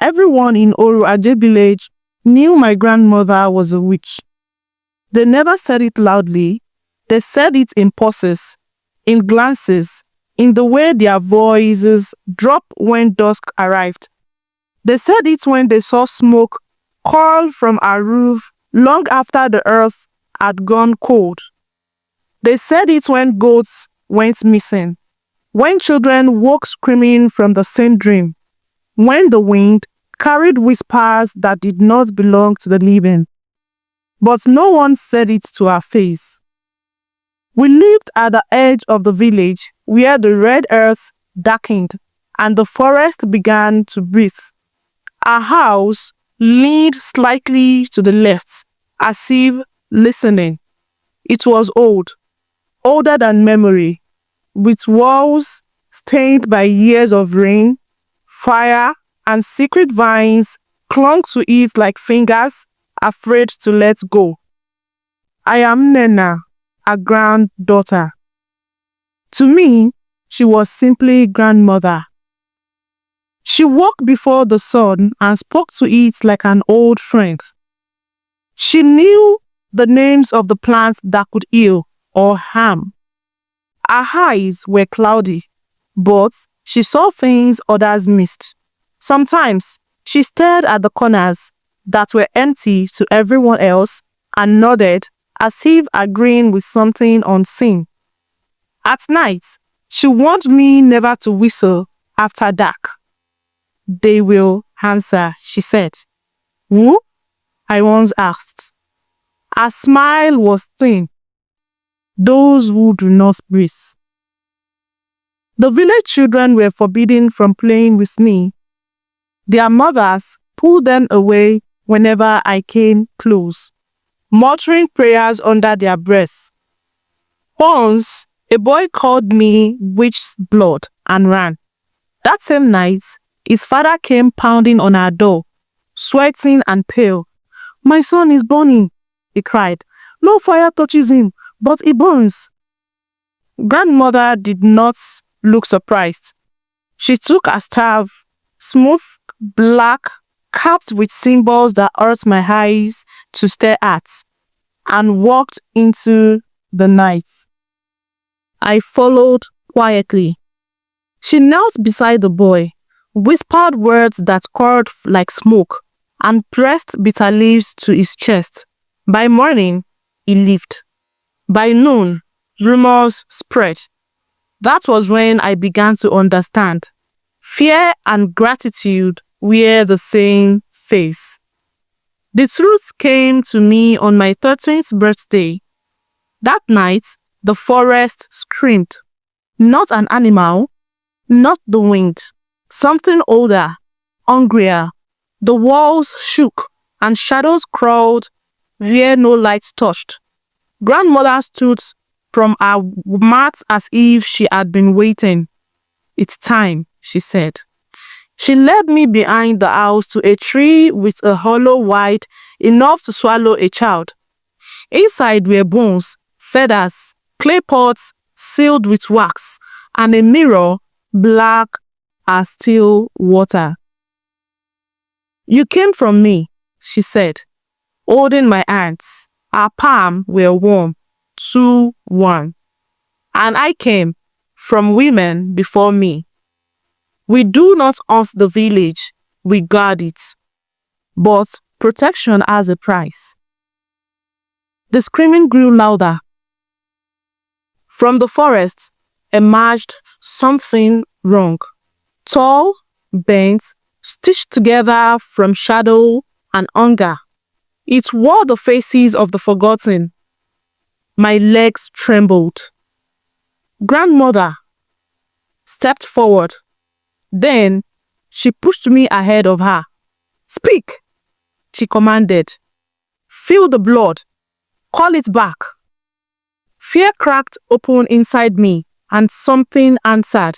Everyone in Oru-Aje village knew my grandmother was a witch. They never said it loudly. They said it in pauses, in glances, in the way their voices dropped when dusk arrived. They said it when they saw smoke curl from our roof long after the earth had gone cold. They said it when goats went missing, when children woke screaming from the same dream, when the wind carried whispers that did not belong to the living. But no one said it to our face. We lived at the edge of the village where the red earth darkened and the forest began to breathe. Our house leaned slightly to the left, as if listening. It was old, older than memory, with walls stained by years of rain, fire, and secret vines clung to it like fingers afraid to let go. I am Nena, a granddaughter. To me, she was simply grandmother. She walked before the sun and spoke to it like an old friend. She knew the names of the plants that could heal or harm. Her eyes were cloudy, but she saw things others missed. Sometimes she stared at the corners that were empty to everyone else and nodded as if agreeing with something unseen. At night, she warned me never to whistle after dark. They will answer, she said. Who? I once asked. Her smile was thin. Those who do not breathe. The village children were forbidden from playing with me. Their mothers pulled them away whenever I came close, muttering prayers under their breath. Once, a boy called me witch's blood and ran. That same night, his father came pounding on our door, sweating and pale. My son is burning, he cried. No fire touches him, but he burns. Grandmother did not look surprised. She took a staff, smooth, black, capped with symbols that hurt my eyes to stare at, and walked into the night. I followed quietly. She knelt beside the boy, whispered words that curled like smoke, and pressed bitter leaves to his chest. By morning, he lived. By noon, rumors spread. That was when I began to understand. Fear and gratitude wear the same face. The truth came to me on my 13th birthday. That night, the forest screamed. Not an animal, not the wind. Something older, hungrier. The walls shook and shadows crawled where no light touched. Grandmother stood from her mat as if she had been waiting. It's time, she said. She led me behind the house to a tree with a hollow wide enough to swallow a child. Inside were bones, feathers, clay pots sealed with wax, and a mirror black as still water. You came from me, she said, holding my hands. Our palms were warm, too warm. And I came from women before me. We do not haunt the village, we guard it. But protection has a price. The screaming grew louder. From the forest emerged something wrong. Tall, bent, stitched together from shadow and hunger. It wore the faces of the forgotten. My legs trembled. Grandmother stepped forward. Then she pushed me ahead of her. Speak, she commanded. Feel the blood. Call it back. Fear cracked open inside me, and something answered.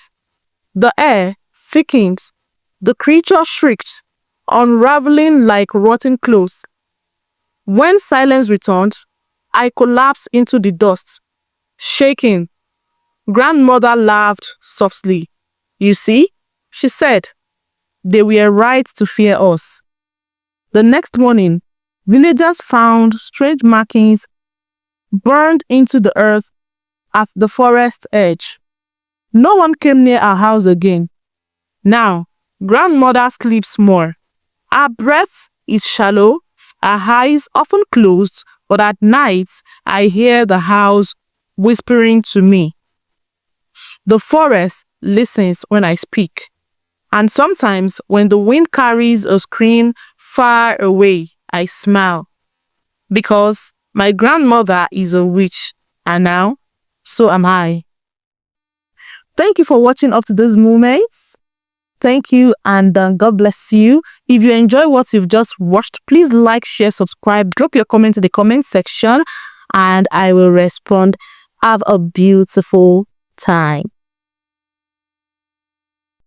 The air thickened. The creature shrieked, unraveling like rotten clothes. When silence returned, I collapsed into the dust, shaking. Grandmother laughed softly. You see, she said, they were right to fear us. The next morning, villagers found strange markings burned into the earth at the forest edge. No one came near our house again. Now, grandmother sleeps more. Her breath is shallow, her eyes often closed, but at night I hear the house whispering to me. The forest listens when I speak. And sometimes when the wind carries a scream far away, I smile. Because my grandmother is a witch, and now, so am I. Thank you for watching up to this moment. Thank you, and God bless you. If you enjoy what you've just watched, please like, share, subscribe, drop your comment in the comment section, and I will respond. Have a beautiful time.